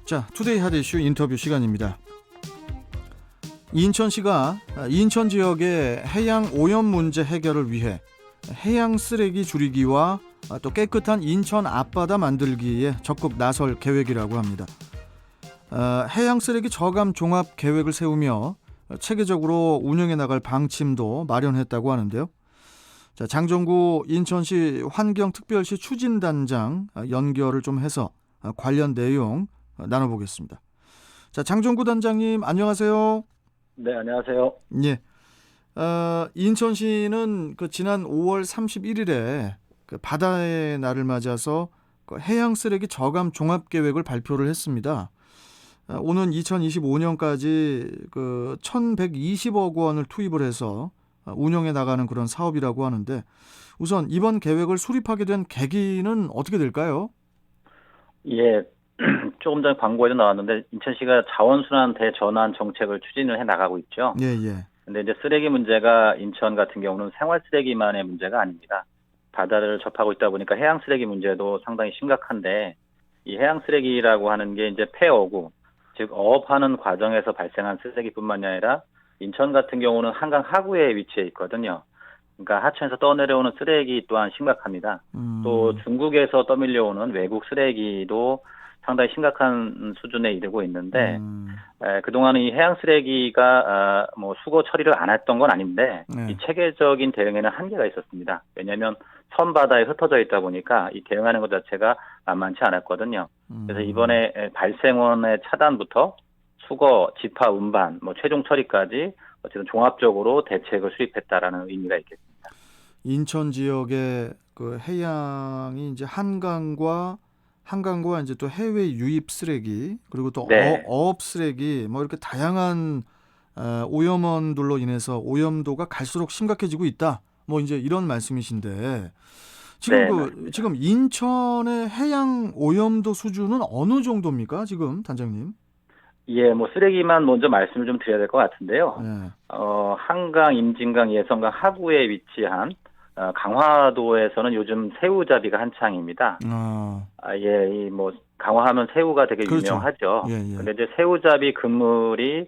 자, 투데이 핫 이슈 인터뷰 시간입니다. 인천시가 인천 지역의 해양 오염 문제 해결을 위해 해양 쓰레기 줄이기와 또 깨끗한 인천 앞바다 만들기에 적극 나설 계획이라고 합니다. 해양 쓰레기 저감 종합 계획을 세우며 체계적으로 운영해 나갈 방침도 마련했다고 하는데요. 자, 장정구 인천시 환경특별시 추진단장 연결을 좀 해서 관련 내용 나눠보겠습니다. 자, 장정구 단장님 안녕하세요. 네, 안녕하세요. 예. 인천시는 지난 5월 31일에 바다의 날을 맞아서 해양 쓰레기 저감 종합 계획을 발표를 했습니다. 오는 2025년까지 1,120억 원을 투입을 해서 운영해 나가는 그런 사업이라고 하는데, 우선 이번 계획을 수립하게 된 계기는 어떻게 될까요? 예, 조금 전 광고에도 나왔는데 인천시가 자원순환 대전환 정책을 추진을 해 나가고 있죠. 예, 예. 근데 이제 쓰레기 문제가 인천 같은 경우는 생활 쓰레기만의 문제가 아닙니다. 바다를 접하고 있다 보니까 해양 쓰레기 문제도 상당히 심각한데, 이 해양 쓰레기라고 하는 게 이제 폐어구, 즉 어업하는 과정에서 발생한 쓰레기뿐만이 아니라 인천 같은 경우는 한강 하구에 위치해 있거든요. 그러니까 하천에서 떠내려오는 쓰레기 또한 심각합니다. 또 중국에서 떠밀려오는 외국 쓰레기도 상당히 심각한 수준에 이르고 있는데, 그동안은 이 해양 쓰레기가 수거 처리를 안 했던 건 아닌데, 네. 이 체계적인 대응에는 한계가 있었습니다. 왜냐하면 선바다에 흩어져 있다 보니까 이 대응하는 것 자체가 만만치 않았거든요. 그래서 이번에 발생원의 차단부터 수거, 집화, 운반, 최종 처리까지 어쨌든 종합적으로 대책을 수립했다라는 의미가 있겠습니다. 인천 지역의 해양이 이제 한강과 이제 또 해외 유입 쓰레기, 그리고 또 네. 어업 쓰레기, 이렇게 다양한 오염원들로 인해서 오염도가 갈수록 심각해지고 있다. 이제 이런 말씀이신데, 지금 네, 맞습니다. 지금 인천의 해양 오염도 수준은 어느 정도입니까, 지금 단장님? 예, 쓰레기만 먼저 말씀을 좀 드려야 될 것 같은데요. 네. 한강, 임진강, 예성강 하구에 위치한 강화도에서는 요즘 새우잡이가 한창입니다. 예, 강화하면 새우가 되게 그렇죠. 유명하죠. 예, 예. 근데 이제 새우잡이 그물을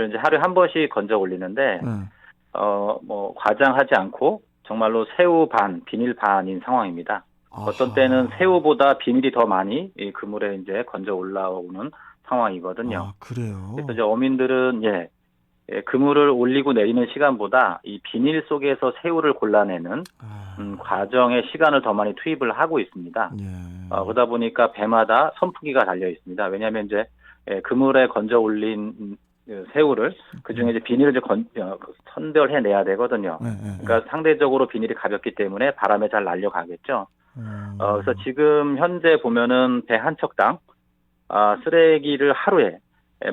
이제 하루에 한 번씩 건져 올리는데, 네. 과장하지 않고 정말로 새우 반, 비닐 반인 상황입니다. 어떤 아하. 때는 새우보다 비닐이 더 많이 이 그물에 이제 건져 올라오는 상황이거든요. 아, 그래요? 그래서 이제 어민들은 그물을 올리고 내리는 시간보다 이 비닐 속에서 새우를 골라내는 과정에 시간을 더 많이 투입을 하고 있습니다. 예. 그러다 보니까 배마다 선풍기가 달려 있습니다. 왜냐하면 이제 그물에 건져 올린 새우를 그중에 이제 비닐을 이제 선별해 내야 되거든요. 그러니까 상대적으로 비닐이 가볍기 때문에 바람에 잘 날려가겠죠. 그래서 지금 현재 보면은 배 한 척당 쓰레기를 하루에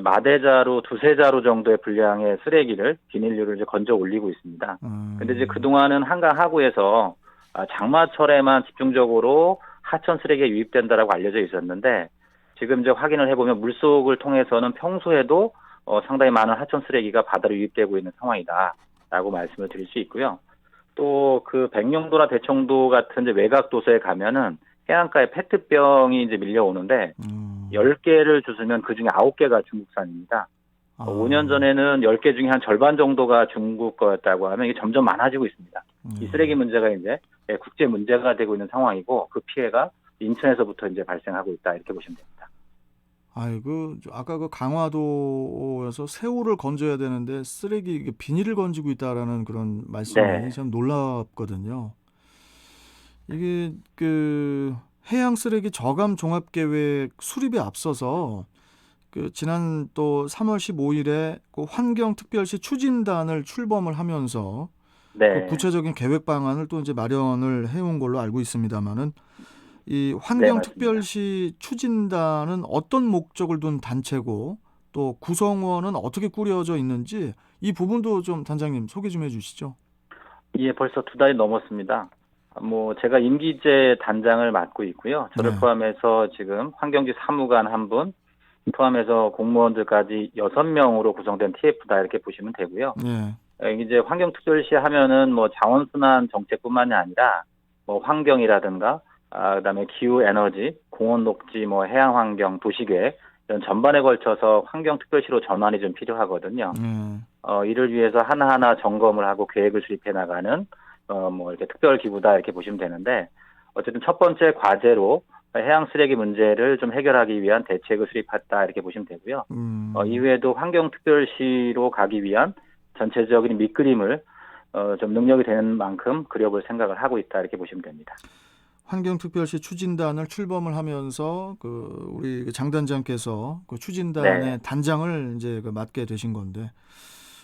마대자루 두세 자루 정도의 분량의 쓰레기를 비닐류를 이제 건져 올리고 있습니다. 근데 이제 그동안은 한강 하구에서 장마철에만 집중적으로 하천 쓰레기가 유입된다라고 알려져 있었는데, 지금 이제 확인을 해보면 물속을 통해서는 평소에도 상당히 많은 하천 쓰레기가 바다로 유입되고 있는 상황이다라고 말씀을 드릴 수 있고요. 또 백령도나 대청도 같은 이제 외곽 도서에 가면은 해안가에 페트병이 이제 밀려오는데 10개를 주스면 그중에 9개가 중국산입니다. 5년 전에는 10개 중에 한 절반 정도가 중국 거였다고 하면 이게 점점 많아지고 있습니다. 이 쓰레기 문제가 이제 국제 문제가 되고 있는 상황이고, 그 피해가 인천에서부터 이제 발생하고 있다, 이렇게 보시면 됩니다. 아이고, 아까 강화도에서 새우를 건져야 되는데 쓰레기 비닐을 건지고 있다라는 그런 말씀이 네. 참 놀랍거든요. 이게 해양 쓰레기 저감 종합 계획 수립에 앞서서 지난 또 3월 15일에 환경특별시 추진단을 출범을 하면서 네. 구체적인 계획 방안을 또 이제 마련을 해온 걸로 알고 있습니다만은, 이 네, 환경특별시 추진단은 어떤 목적을 둔 단체고 또 구성원은 어떻게 꾸려져 있는지 이 부분도 좀 단장님 소개 좀 해주시죠. 예, 벌써 2달이 넘었습니다. 제가 임기제 단장을 맡고 있고요. 저를 네. 포함해서 지금 환경지 사무관 1분, 포함해서 공무원들까지 6명으로 구성된 TF다, 이렇게 보시면 되고요. 네. 이제 환경특별시 하면은 자원순환 정책뿐만이 아니라 환경이라든가 그다음에 기후 에너지, 공원 녹지, 해양 환경, 도시계획, 이런 전반에 걸쳐서 환경특별시로 전환이 좀 필요하거든요. 이를 위해서 하나하나 점검을 하고 계획을 수립해 나가는 뭐 이렇게 특별기구다 이렇게 보시면 되는데 어쨌든 첫 번째 과제로 해양 쓰레기 문제를 좀 해결하기 위한 대책을 수립했다 이렇게 보시면 되고요. 이후에도 환경특별시로 가기 위한 전체적인 밑그림을 좀 능력이 되는 만큼 그려볼 생각을 하고 있다 이렇게 보시면 됩니다. 환경특별시 추진단을 출범을 하면서 우리 장 단장께서 그 추진단의 네. 단장을 이제 맡게 되신 건데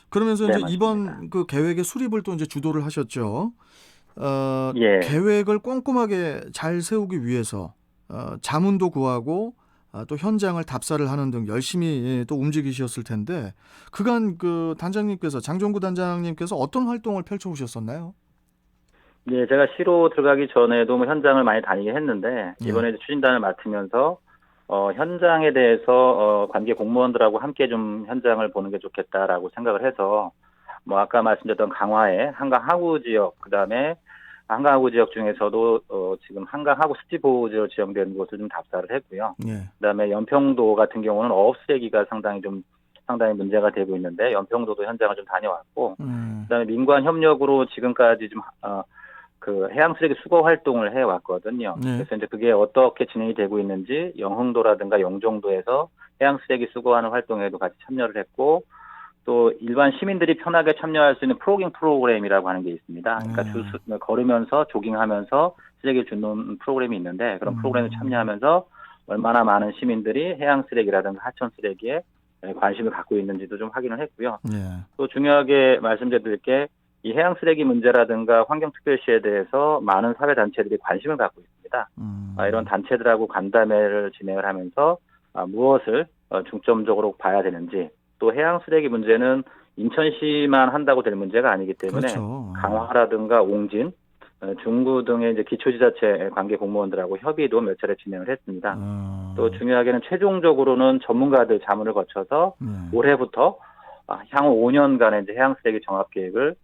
그러면서 네, 이제 맞습니다. 이번 그 계획의 수립을 또 이제 주도를 하셨죠. 예. 계획을 꼼꼼하게 잘 세우기 위해서 자문도 구하고 또 현장을 답사를 하는 등 열심히 또 움직이셨을 텐데 그간 그 단장님께서 장종구 단장님께서 어떤 활동을 펼쳐 오셨었나요? 예, 제가 시로 들어가기 전에도 뭐 현장을 많이 다니긴 했는데 예. 이번에 추진단을 맡으면서 현장에 대해서 관계 공무원들하고 함께 좀 현장을 보는 게 좋겠다라고 생각을 해서 뭐 아까 말씀드렸던 강화의 한강 하구 지역 그다음에 한강 하구 지역 중에서도 지금 한강 하구 습지 보호지로 지정된 곳을 좀 답사를 했고요. 예. 그다음에 연평도 같은 경우는 어업 쓰레기가 상당히 문제가 되고 있는데 연평도도 현장을 좀 다녀왔고 그다음에 민관 협력으로 지금까지 좀 그 해양 쓰레기 수거 활동을 해왔거든요. 네. 그래서 이제 그게 어떻게 진행이 되고 있는지 영흥도라든가 영종도에서 해양 쓰레기 수거하는 활동에도 같이 참여를 했고 또 일반 시민들이 편하게 참여할 수 있는 플로깅 프로그램이라고 하는 게 있습니다. 그러니까 걸으면서 조깅하면서 쓰레기를 줍는 프로그램이 있는데 그런 프로그램에 참여하면서 얼마나 많은 시민들이 해양 쓰레기라든가 하천 쓰레기에 관심을 갖고 있는지도 좀 확인을 했고요. 예. 또 중요하게 말씀드릴 게 이 해양 쓰레기 문제라든가 환경특별시에 대해서 많은 사회단체들이 관심을 갖고 있습니다. 이런 단체들하고 간담회를 진행을 하면서 무엇을 중점적으로 봐야 되는지 또 해양 쓰레기 문제는 인천시만 한다고 될 문제가 아니기 때문에 그렇죠. 강화라든가 옹진, 중구 등의 이제 기초지자체 관계 공무원들하고 협의도 몇 차례 진행을 했습니다. 또 중요하게는 최종적으로는 전문가들 자문을 거쳐서 올해부터 향후 5년간의 이제 해양 쓰레기 종합 계획을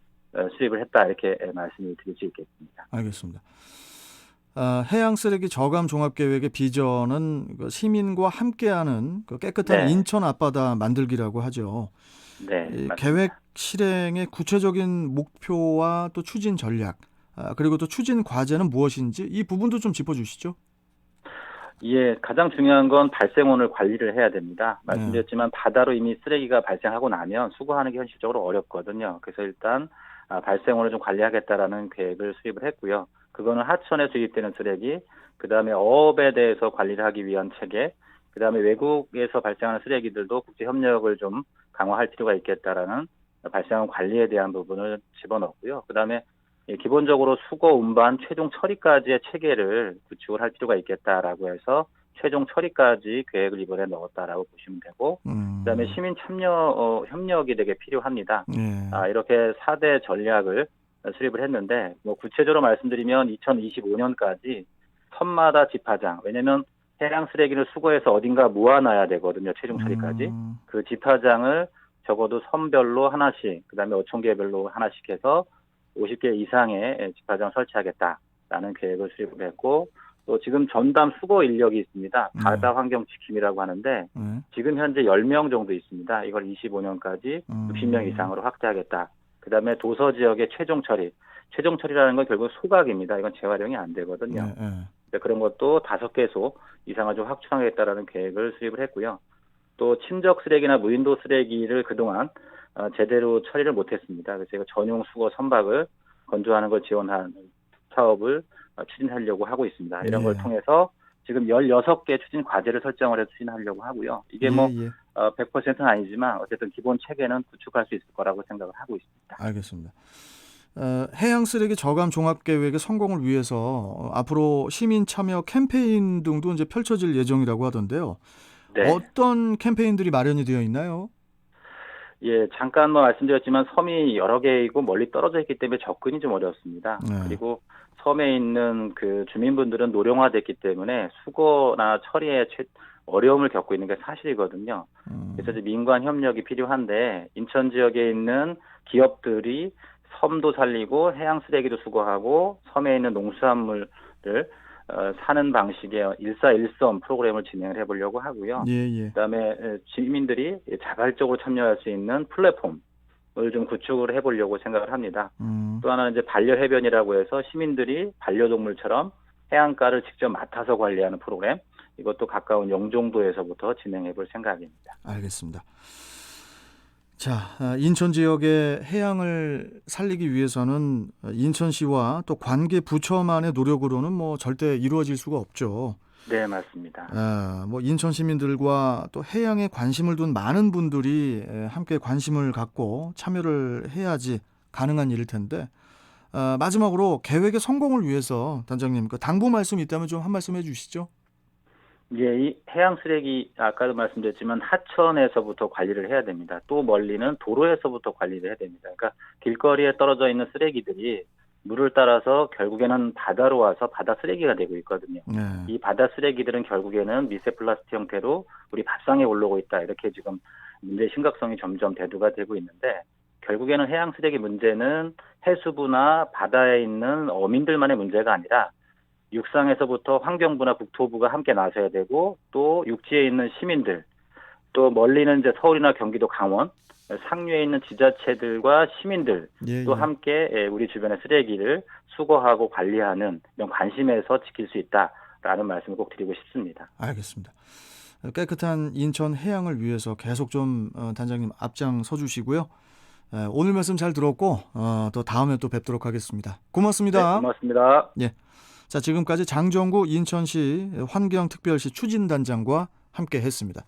수립을 했다 이렇게 말씀을 드릴 수 있겠습니다. 알겠습니다. 해양 쓰레기 저감 종합 계획의 비전은 그 시민과 함께하는 그 깨끗한 네. 인천 앞바다 만들기라고 하죠. 네, 이 맞습니다. 계획 실행의 구체적인 목표와 또 추진 전략 그리고 또 추진 과제는 무엇인지 이 부분도 좀 짚어주시죠. 예, 가장 중요한 건 발생원을 관리를 해야 됩니다. 말씀드렸지만 바다로 이미 쓰레기가 발생하고 나면 수거하는 게 현실적으로 어렵거든요. 그래서 일단 발생원을 좀 관리하겠다라는 계획을 수립을 했고요. 그거는 하천에 수입되는 쓰레기, 그다음에 어업에 대해서 관리를 하기 위한 체계, 그다음에 외국에서 발생하는 쓰레기들도 국제 협력을 좀 강화할 필요가 있겠다라는 발생원 관리에 대한 부분을 집어넣고요. 그다음에 기본적으로 수거, 운반, 최종 처리까지의 체계를 구축을 할 필요가 있겠다라고 해서 최종 처리까지 계획을 이번에 넣었다라고 보시면 되고 그다음에 시민 참여 협력이 되게 필요합니다. 예. 이렇게 4대 전략을 수립을 했는데 뭐 구체적으로 말씀드리면 2025년까지 섬마다 집화장 왜냐하면 해양 쓰레기를 수거해서 어딘가 모아놔야 되거든요. 최종 처리까지. 그 집화장을 적어도 섬별로 하나씩 그다음에 어촌계별로 하나씩 해서 50개 이상의 집화장 설치하겠다라는 계획을 수립을 했고 또 지금 전담 수거 인력이 있습니다. 바다 환경 지킴이라고 하는데 지금 현재 10명 정도 있습니다. 이걸 25년까지 60명 이상으로 확대하겠다. 그다음에 도서 지역의 최종 처리. 최종 처리라는 건 결국 소각입니다. 이건 재활용이 안 되거든요. 그런 것도 5개소 이상을 좀 확충하겠다라는 계획을 수립을 했고요. 또 침적 쓰레기나 무인도 쓰레기를 그동안 제대로 처리를 못했습니다. 그래서 제가 전용 수거 선박을 건조하는 걸 지원하는 사업을 추진하려고 하고 있습니다. 이런 걸 통해서 지금 16개 추진 과제를 설정을 해서 추진하려고 하고요. 이게 100%는 아니지만 어쨌든 기본 체계는 구축할 수 있을 거라고 생각을 하고 있습니다. 알겠습니다. 해양 쓰레기 저감 종합 계획의 성공을 위해서 앞으로 시민 참여 캠페인 등도 이제 펼쳐질 예정이라고 하던데요. 네. 어떤 캠페인들이 마련이 되어 있나요? 예, 잠깐 말씀드렸지만 섬이 여러 개이고 멀리 떨어져 있기 때문에 접근이 좀 어렵습니다. 그리고 섬에 있는 그 주민분들은 노령화됐기 때문에 수거나 처리에 어려움을 겪고 있는 게 사실이거든요. 그래서 이제 민관 협력이 필요한데 인천 지역에 있는 기업들이 섬도 살리고 해양 쓰레기도 수거하고 섬에 있는 농수산물을 사는 방식의 일사일섬 프로그램을 진행을 해보려고 하고요. 예, 예. 그다음에 시민들이 자발적으로 참여할 수 있는 플랫폼을 좀 구축을 해보려고 생각을 합니다. 또 하나는 이제 반려해변이라고 해서 시민들이 반려동물처럼 해안가를 직접 맡아서 관리하는 프로그램, 이것도 가까운 영종도에서부터 진행해볼 생각입니다. 알겠습니다. 자, 인천 지역의 해양을 살리기 위해서는 인천시와 또 관계 부처만의 노력으로는 뭐 절대 이루어질 수가 없죠. 네, 맞습니다. 뭐 인천 시민들과 또 해양에 관심을 둔 많은 분들이 함께 관심을 갖고 참여를 해야지 가능한 일일 텐데, 마지막으로 계획의 성공을 위해서 단장님 그 당부 말씀이 있다면 좀 한 말씀 해주시죠. 예, 이 해양 쓰레기 아까도 말씀드렸지만 하천에서부터 관리를 해야 됩니다. 또 멀리는 도로에서부터 관리를 해야 됩니다. 그러니까 길거리에 떨어져 있는 쓰레기들이 물을 따라서 결국에는 바다로 와서 바다 쓰레기가 되고 있거든요. 네. 이 바다 쓰레기들은 결국에는 미세 플라스틱 형태로 우리 밥상에 올라오고 있다. 이렇게 지금 문제의 심각성이 점점 대두가 되고 있는데, 결국에는 해양 쓰레기 문제는 해수부나 바다에 있는 어민들만의 문제가 아니라 육상에서부터 환경부나 국토부가 함께 나서야 되고, 또 육지에 있는 시민들, 또 멀리는 이제 서울이나 경기도 강원, 상류에 있는 지자체들과 시민들 또 함께 우리 주변의 쓰레기를 수거하고 관리하는 이런 관심에서 지킬 수 있다라는 말씀을 꼭 드리고 싶습니다. 알겠습니다. 깨끗한 인천 해양을 위해서 계속 좀 단장님 앞장서 주시고요. 오늘 말씀 잘 들었고 또 다음에 또 뵙도록 하겠습니다. 고맙습니다. 네, 고맙습니다. 예. 자, 지금까지 장정구 인천시 환경특별시 추진단장과 함께 했습니다.